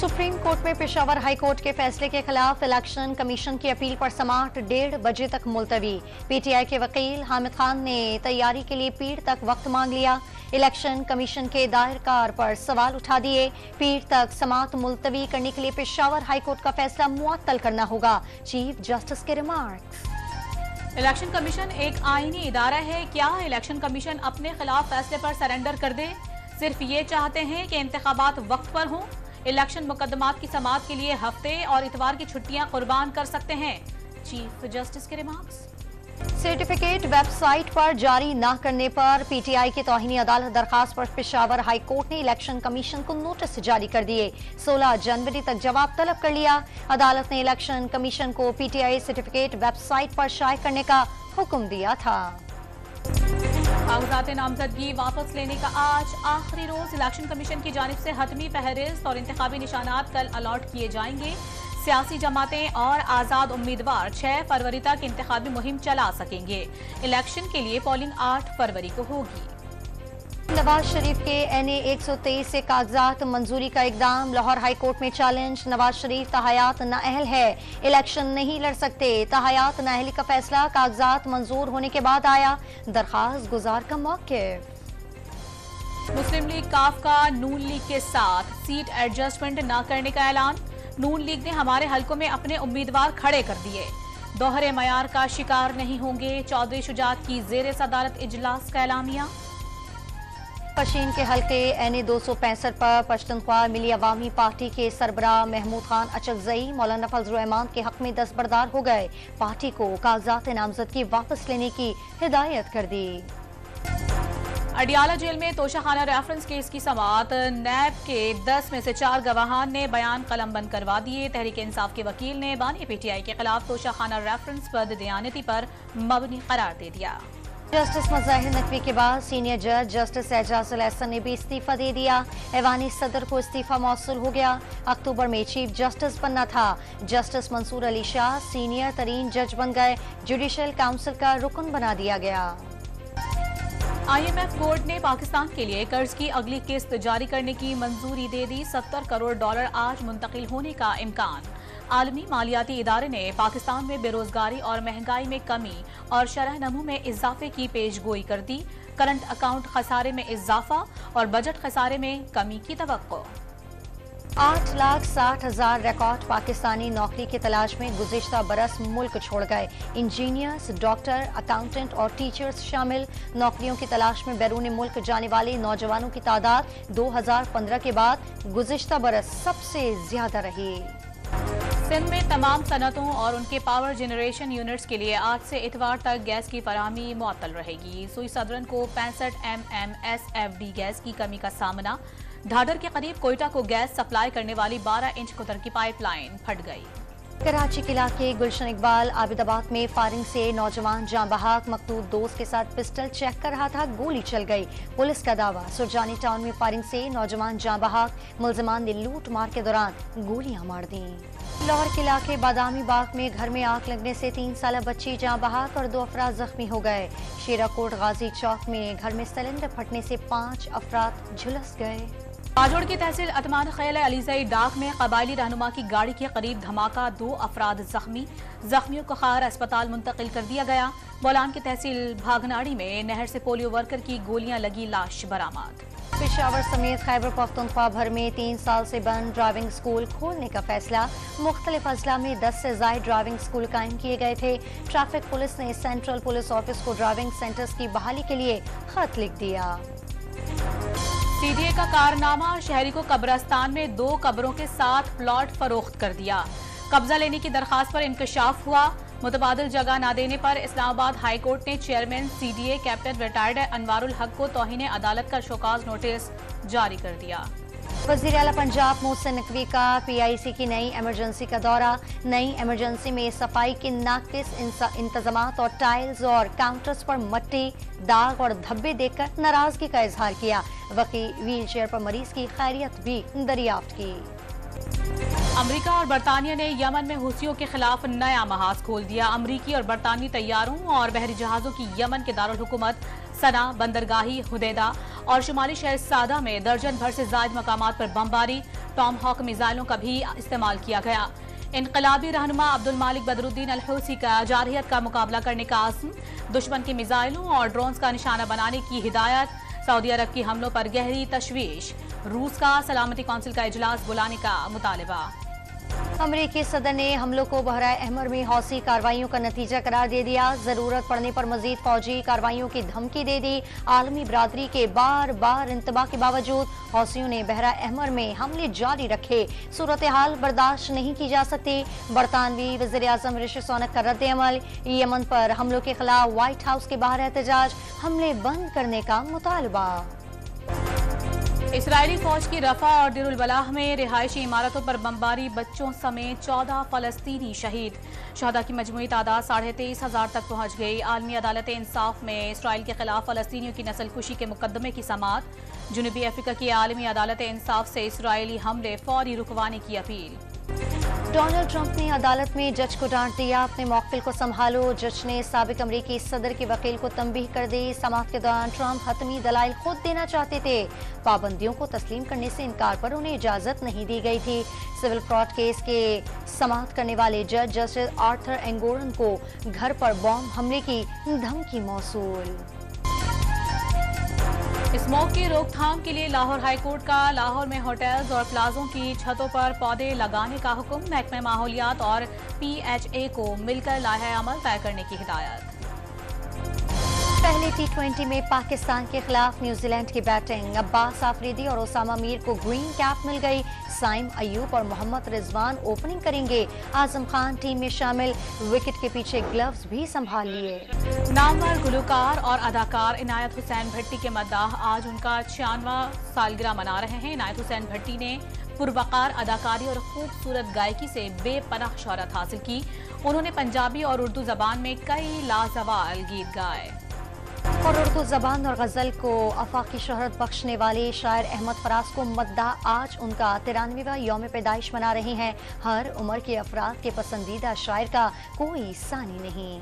Supreme court में Peshawar high court के फैसले के खिलाफ इलेक्शन कमीशन की अपील पर समाअत 1:30 बजे तक मुलतवी। पीटीआई के वकील हामिद खान ने तैयारी के लिए पीर तक वक्त मांग लिया। इलेक्शन कमीशन के दायरकार पर सवाल उठा दिए। पीर तक समाअत मुलतवी करने के लिए पेशावर हाई कोर्ट का फैसला मुअत्तल करना होगा। चीफ जस्टिस के रिमार्क्स। इलेक्शन कमीशन एक आईनी इदारा है। क्या इलेक्शन कमीशन अपने खिलाफ फैसले पर सरेंडर कर दे? सिर्फ ये चाहते हैं कि इंतखाबात वक्त पर हों। इलेक्शन मुकदमात की समाअत के लिए हफ्ते और इतवार की छुट्टियां कुर्बान कर सकते हैं। चीफ जस्टिस के रिमार्क्स। सर्टिफिकेट वेबसाइट पर जारी न करने पर पीटीआई की तौहीनी अदालत दरखास्त पर पेशावर हाई कोर्ट ने इलेक्शन कमीशन को नोटिस जारी कर दिए। 16 जनवरी तक जवाब तलब कर लिया। अदालत ने इलेक्शन कमीशन को पीटीआई सर्टिफिकेट वेबसाइट पर शाये करने का हुक्म दिया था। कागजात नामजदगी वापस लेने का आज आखिरी रोज। इलेक्शन कमीशन की जानिब से हतमी फहरिस्त और इंतखाबी निशानात कल अलॉट किए जाएंगे। सियासी जमातें और आज़ाद उम्मीदवार 6 फरवरी तक इंतखाबी मुहिम चला सकेंगे। इलेक्शन के लिए पोलिंग 8 फरवरी को होगी। नवाज शरीफ के NA 123 से कागजात मंजूरी का इकदाम। लाहौर हाई कोर्ट में चैलेंज। नवाज शरीफ तहयात नाअहल है, इलेक्शन नहीं लड़ सकते। तहयात नाअहली का फैसला कागजात मंजूर होने के बाद आया। दरखास्त गुजार का मौक़िफ़। मुस्लिम लीग काफ का नून लीग के साथ सीट एडजस्टमेंट न करने का ऐलान। नून लीग ने हमारे हलकों में अपने उम्मीदवार खड़े कर दिए। दोहरे मयार का शिकार नहीं होंगे। चौधरी शुजात की ज़ेर सदारत इजलास का एलामिया। पशीन के हल्के NA 265 पर पश्तूनख्वा मिली अवामी पार्टी के सरबराह महमूद खान अचकजई मौलाना फजल रहमान के हक में दस्तबरदार हो गए। पार्टी को कागजात नामजदगी वापस लेने की हिदायत कर दी। अडियाला जेल में तोशाखाना रेफरेंस केस की समाअत। नैब के 10 में से 4 गवाहान ने बयान कलमबंद करवा दिए। तहरीक इंसाफ के वकील ने बानी पीटीआई के खिलाफ तोशाखाना रेफरेंस पर दयानती पर मबनी करार दे दिया। जस्टिस मज़ाहिर नकवी के बाद सीनियर जज जस्टिस एजाज अल एहसन ने भी इस्तीफा दे दिया। ऐवानी सदर को इस्तीफा मौसूल हो गया। अक्टूबर में चीफ जस्टिस बनना था। जस्टिस मंसूर अली शाह सीनियर तरीन जज बन गए। जुडिशल काउंसिल का रुकन बना दिया गया। IMF बोर्ड ने पाकिस्तान के लिए कर्ज की अगली किस्त जारी करने की मंजूरी दे दी। $70 करोड़ आज मुंतकिल होने का इम्कान। आलमी मालियाती इदारे ने पाकिस्तान में बेरोजगारी और महंगाई में कमी और शरह नमू में इजाफे की पेशगोई कर दी। करंट अकाउंट खसारे में इजाफा और बजट खसारे में कमी की तवक्को। 8,60,000 रिकॉर्ड पाकिस्तानी नौकरी की तलाश में गुज़िश्ता बरस मुल्क छोड़ गए। इंजीनियर्स, डॉक्टर, अकाउंटेंट और टीचर्स शामिल। नौकरियों की तलाश में बैरून मुल्क जाने वाले नौजवानों की तादाद 2015 के बाद गुज़िश्ता बरस सबसे ज्यादा रही। सिंध में तमाम सनतों और उनके पावर जनरेशन यूनिट्स के लिए आज से इतवार तक गैस की फराहमी मुअत्तल रहेगी। सुई सदरन को 65 MMSFD गैस की कमी का सामना। ढाडर के करीब कोयटा को गैस सप्लाई करने वाली 12 इंच कुतर की पाइपलाइन फट गई। कराची के इलाके गुलशन इकबाल आबिदाबाद में फायरिंग से नौजवान जाँ बहक मकतूल दोस्त के साथ पिस्टल चेक कर रहा था, गोली चल गई। पुलिस का दावा सुरजानी टाउन में फायरिंग से नौजवान जाँ बहक। मुलजमान ने लूट मार के दौरान गोलियां मार दी। लाहौर के इलाके बादामी बाग में घर में आग लगने से 3 साला बच्ची जाँ बहक और 2 अफराद जख्मी हो गए। शेराकोट गाजी चौक में घर में सिलेंडर फटने से 5 अफराद झुलस गए। बाजोड़ की तहसील अतमान खैल अलीजई डाक में कबायली रहनुमा की गाड़ी के करीब धमाका, 2 अफराद जख्मी। जख्मियों को खार अस्पताल मुंतकिल कर दिया गया। बोलान की तहसील भागनाड़ी में नहर से पोलियो वर्कर की गोलियां लगी लाश बरामद। पेशावर समेत खैबर पख्तूनख्वा भर में 3 साल से बंद ड्राइविंग स्कूल खोलने का फैसला। मुख्तलिफ अजला में 10 से ज़ायद ड्राइविंग स्कूल कायम किए गए थे। ट्रैफिक पुलिस ने सेंट्रल पुलिस ऑफिस को ड्राइविंग सेंटर्स की बहाली के लिए खत लिख दिया। CDA का कारनामा, शहरी को कब्रस्तान में 2 कब्रों के साथ प्लॉट फरोख्त कर दिया। कब्जा लेने की दरखास्त पर इंकशाफ हुआ। मुतबादिल जगह न देने पर इस्लामाबाद हाई कोर्ट ने chairman CDA captain retired Anwarul हक को तौहीन अदालत का शोकाज नोटिस जारी कर दिया। वज़ीर आला पंजाब मोहसिन नकवी का PIC की नई इमरजेंसी का दौरा। नई इमरजेंसी में सफाई के नाकिस इंतजामात और टाइल्स और काउंटर्स पर मट्टी, दाग और धब्बे देखकर नाराजगी का इजहार किया। व्हील चेयर पर मरीज की खैरियत भी दरियाफ्त की। अमेरिका और बरतानिया ने यमन में हुसियों के खिलाफ नया महाज खोल दिया। अमरीकी और बरतानवी तैयारों और बहरी जहाजों की यमन के दारुल हुकूमत सना, बंदरगाही हुदैदा और शुमाली शहर सादा में दर्जन भर से ज्यादा मकामात पर बमबारी। टॉम हॉक मिसाइलों का भी इस्तेमाल किया गया। इनकलाबी रहनुमा अब्दुल मालिक बदरुद्दीन अल हूसी का जारहियत का मुकाबला करने का आज़म, दुश्मन की मिसाइलों और ड्रोन्स का निशाना बनाने की हिदायत, सऊदी अरब की हमलों पर गहरी तशवीश, रूस का सलामती कौंसिल का इजलास बुलाने का मुतालबा। अमेरिकी सदर ने हमलों को बहराए अहमर में हौसी कार्रवाइयों का नतीजा करार दे दिया। जरूरत पड़ने पर मजीद फौजी कार्रवाइयों की धमकी दे दी। आलमी बरादरी के बार बार इंतबाह के बावजूद हौसियों ने बहराए अहमर में हमले जारी रखे। सूरत हाल बर्दाश्त नहीं की जा सकती। बरतानवी वज़ीर आज़म ऋषि सुनक का रद्द अमल। यमन पर हमलों के खिलाफ व्हाइट हाउस के बाहर एहतजाज, हमले बंद करने का मुतालबा। इसराइली फौज की रफा और दिरुल बलाह में रिहायशी इमारतों पर बमबारी, बच्चों समेत 14 फलस्तीनी शहीद। शहदा की मजमूई तादाद 23,500 तक पहुंच गई। आलमी अदालत इंसाफ में इसराइल के खिलाफ फलस्तीनियों की नस्लकुशी के मुकदमे की समाअत। जुनूबी अफ्रीका की आलमी अदालत इंसाफ से इसराइली हमले फौरी रुकवाने की अपील। डोनाल्ड ट्रंप ने अदालत में जज को डांट दिया, अपने मौक़िल को संभालो। जज ने साबिक अमरीकी सदर के वकील को तंबीह कर दी। समाअत के दौरान ट्रंप हतमी दलाइल खुद देना चाहते थे। पाबंदियों को तस्लीम करने से इनकार पर उन्हें इजाजत नहीं दी गई थी। सिविल फ्रॉड केस के समाअत करने वाले जज जस्टिस आर्थर एंगोरन को घर पर बॉम्ब हमले की धमकी मौसूल। स्मोक की रोकथाम के लिए लाहौर हाईकोर्ट का लाहौर में होटल्स और प्लाजों की छतों पर पौधे लगाने का हुक्म। महकमे माहौलियात और PHA को मिलकर लाहे अमल तय करने की हिदायत। पहले T20 में पाकिस्तान के खिलाफ न्यूजीलैंड की बैटिंग। अब्बास आफरीदी और ओसामा मीर को ग्रीन कैप मिल गई। साइम अयूब और मोहम्मद रिजवान ओपनिंग करेंगे। आजम खान टीम में शामिल, विकेट के पीछे ग्लव्स भी संभाल लिए। नामवर गुलकार और अदाकार इनायत हुसैन भट्टी के मद्दाह आज उनका 96वां सालगिरह मना रहे हैं। इनायत हुसैन भट्टी ने पुरवकार अदाकारी और खूबसूरत गायकी से बेपनाह शोहरत हासिल की। उन्होंने पंजाबी और उर्दू जबान में कई लाजवाब गीत गाए। और उर्दू जबान और गजल को आफाकी शोहरत बख्शने वाले शायर अहमद फराज को मद्दाह आज उनका 93वां यौम पैदाइश मना रहे हैं। हर उम्र के अफराद के पसंदीदा शायर का कोई सानी नहीं।